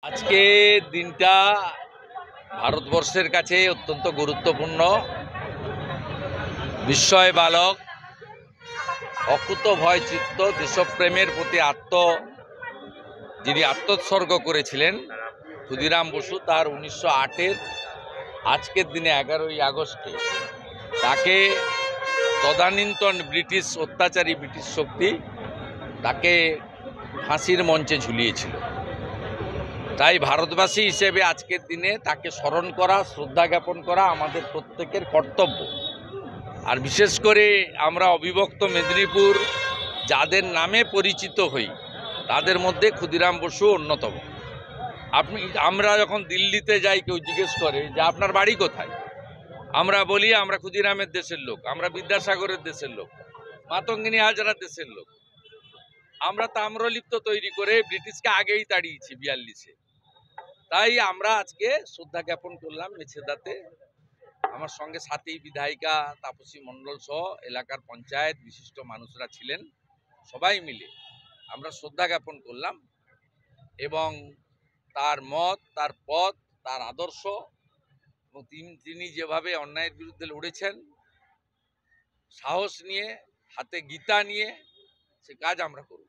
আজকে দিনটা ভারতবর্ষের কাছে অত্যন্ত গুরুত্বপূর্ণ। বিস্ময় বালক, অকুত ভয় চিত্ত, দেশপ্রেমের প্রতি যিনি আত্মোৎসর্গ করেছিলেন ক্ষুদিরাম বসু, তার 1908-এর আজকের দিনে 11ই আগস্টে তাকে তদানীন্তন ব্রিটিশ অত্যাচারী ব্রিটিশ শক্তি তাকে ফাঁসির মঞ্চে ঝুলিয়েছিল। তাই ভারতবাসী হিসেবে আজকের দিনে তাকে স্মরণ করা, শ্রদ্ধা জ্ঞাপন করা আমাদের প্রত্যেকের কর্তব্য। আর বিশেষ করে আমরা অবিভক্ত মেদিনীপুর যাদের নামে পরিচিত হই তাদের মধ্যে ক্ষুদিরাম বসু অন্যতম। আমরা যখন দিল্লিতে যাই, কেউ জিজ্ঞেস করে যে আপনার বাড়ি কোথায়, আমরা বলি আমরা ক্ষুদিরামের দেশের লোক, আমরা বিদ্যাসাগরের দেশের লোক, মাতঙ্গিনী হাজরার দেশের লোক। আমরা তাম্রলিপ্ত তৈরি করে ব্রিটিশকে আগেই তাড়িয়েছি 42-এ। তাই আমরা আজকে শ্রদ্ধা জ্ঞাপন করলাম মেছেদাতে। আমার সঙ্গে সাথী বিধায়িকা তাপসী মণ্ডল সহ এলাকার পঞ্চায়েত বিশিষ্ট মানুষরা ছিলেন। সবাই মিলে আমরা শ্রদ্ধা জ্ঞাপন করলাম এবং তার মত, তার পথ, তার আদর্শ এবং তিনি যেভাবে অন্যায়ের বিরুদ্ধে লড়েছেন, সাহস নিয়ে, হাতে গীতা নিয়ে, সে কাজ আমরা করব।